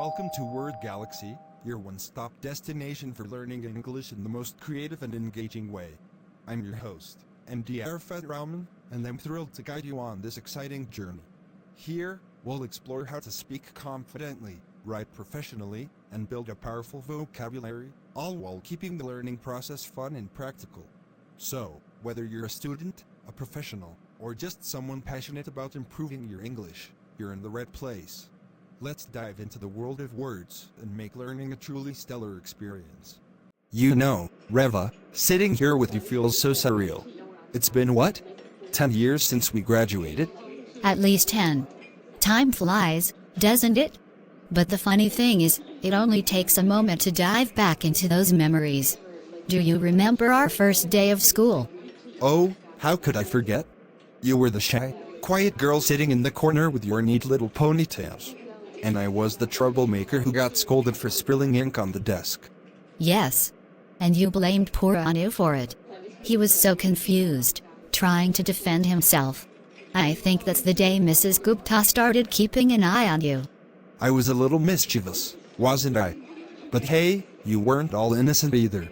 Welcome to Word Galaxy, your one-stop destination for learning English in the most creative and engaging way. I'm your host, enthusiast, and I'm thrilled to guide you on this exciting journey. Here, we'll explore how to speak confidently, write professionally, and build a powerful vocabulary, all while keeping the learning process fun and practical. So, whether you're a student, a professional, or just someone passionate about improving your English, you're in the right place. Let's dive into the world of words and make learning a truly stellar experience. You know, Reva, sitting here with you feels so surreal. It's been what? 10 years since we graduated? At least 10. Time flies, doesn't it? But the funny thing is, it only takes a moment to dive back into those memories. Do you remember our first day of school? Oh, how could I forget? You were the shy, quiet girl sitting in the corner with your neat little ponytails. And I was the troublemaker who got scolded for spilling ink on the desk. Yes. And you blamed poor Anu for it. He was so confused, trying to defend himself. I think that's the day Mrs. Gupta started keeping an eye on you. I was a little mischievous, wasn't I? But hey, you weren't all innocent either.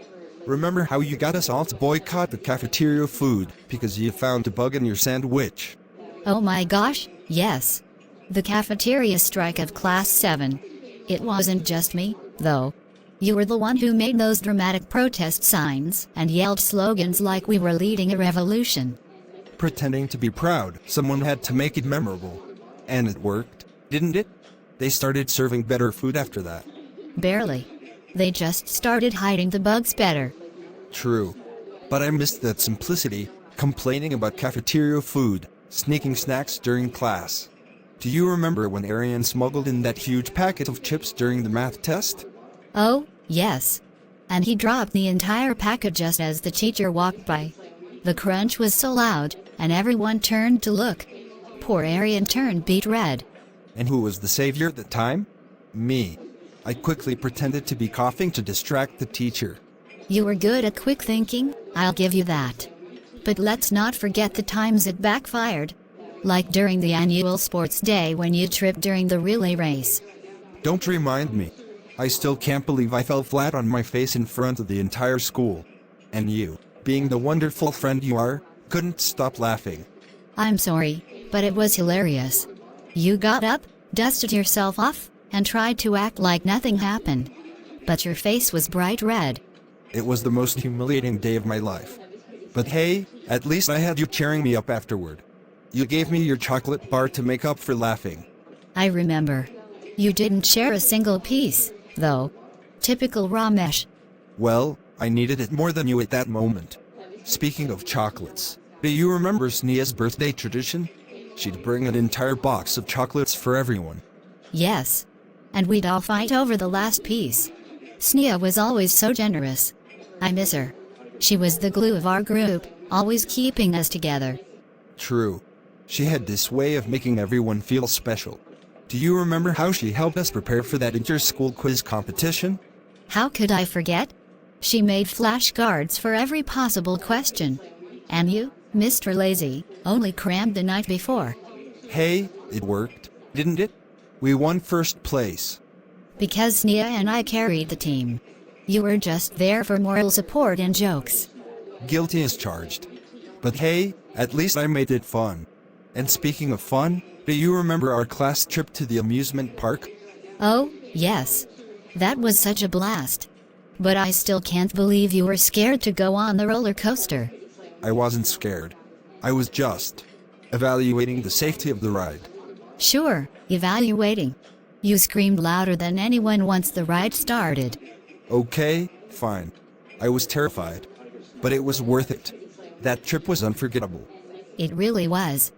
Remember how you got us all to boycott the cafeteria food because you found a bug in your sandwich? Oh my gosh, yes. The cafeteria strike of Class 7. It wasn't just me, though. You were the one who made those dramatic protest signs and yelled slogans like we were leading a revolution. Pretending to be proud, someone had to make it memorable. And it worked, didn't it? They started serving better food after that. Barely. They just started hiding the bugs better. True. But I missed that simplicity, complaining about cafeteria food, sneaking snacks during class. Do you remember when Arian smuggled in that huge packet of chips during the math test? Oh, yes. And he dropped the entire packet just as the teacher walked by. The crunch was so loud, and everyone turned to look. Poor Arian turned beet red. And who was the savior at the time? Me. I quickly pretended to be coughing to distract the teacher. You were good at quick thinking, I'll give you that. But let's not forget the times it backfired. Like during the annual sports day when you tripped during the relay race. Don't remind me. I still can't believe I fell flat on my face in front of the entire school. And you, being the wonderful friend you are, couldn't stop laughing. I'm sorry, but it was hilarious. You got up, dusted yourself off, and tried to act like nothing happened. But your face was bright red. It was the most humiliating day of my life. But hey, at least I had you cheering me up afterward. You gave me your chocolate bar to make up for laughing. I remember. You didn't share a single piece, though. Typical Ramesh. Well, I needed it more than you at that moment. Speaking of chocolates, do you remember Sneha's birthday tradition? She'd bring an entire box of chocolates for everyone. Yes. And we'd all fight over the last piece. Sneha was always so generous. I miss her. She was the glue of our group, always keeping us together. True. She had this way of making everyone feel special. Do you remember how she helped us prepare for that inter-school quiz competition? How could I forget? She made flashcards for every possible question. And you, Mr. Lazy, only crammed the night before. Hey, it worked, didn't it? We won first place. Because Sneha and I carried the team. You were just there for moral support and jokes. Guilty as charged. But hey, at least I made it fun. And speaking of fun, do you remember our class trip to the amusement park? Oh, yes. That was such a blast. But I still can't believe you were scared to go on the roller coaster. I wasn't scared. I was just evaluating the safety of the ride. Sure, evaluating. You screamed louder than anyone once the ride started. Okay, fine. I was terrified. But it was worth it. That trip was unforgettable. It really was.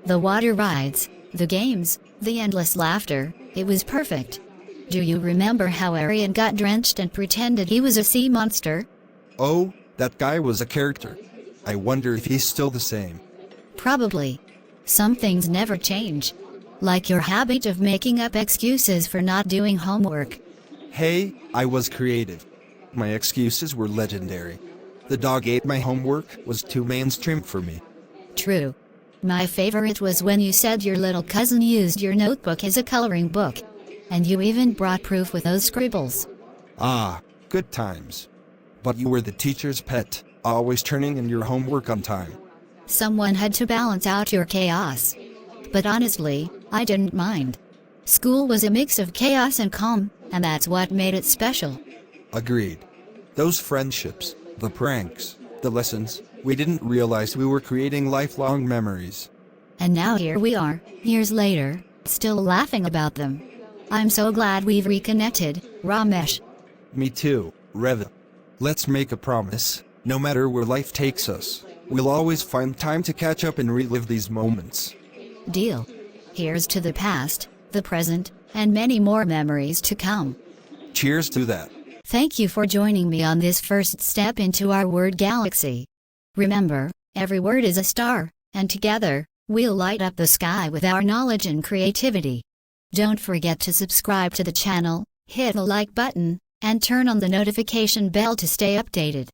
The water rides, the games, the endless laughter, it was perfect. Do you remember how Arian got drenched and pretended he was a sea monster? Oh, that guy was a character. I wonder if he's still the same. Probably. Some things never change. Like your habit of making up excuses for not doing homework. Hey, I was creative. My excuses were legendary. The dog ate my homework was too mainstream for me. True. My favorite was when you said your little cousin used your notebook as a coloring book. And you even brought proof with those scribbles. Ah, good times. But you were the teacher's pet, always turning in your homework on time. Someone had to balance out your chaos. But honestly, I didn't mind. School was a mix of chaos and calm, and that's what made it special. Agreed. Those friendships, the pranks, the lessons, we didn't realize we were creating lifelong memories. And now here we are, years later, still laughing about them. I'm so glad we've reconnected, Ramesh. Me too, Reva. Let's make a promise. No matter where life takes us, we'll always find time to catch up and relive these moments. Deal. Here's to the past, the present, and many more memories to come. Cheers to that. Thank you for joining me on this first step into our word galaxy. Remember, every word is a star, and together, we'll light up the sky with our knowledge and creativity. Don't forget to subscribe to the channel, hit the like button, and turn on the notification bell to stay updated.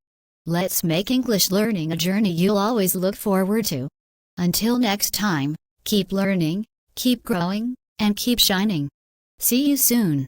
Let's make English learning a journey you'll always look forward to. Until next time, keep learning, keep growing, and keep shining. See you soon.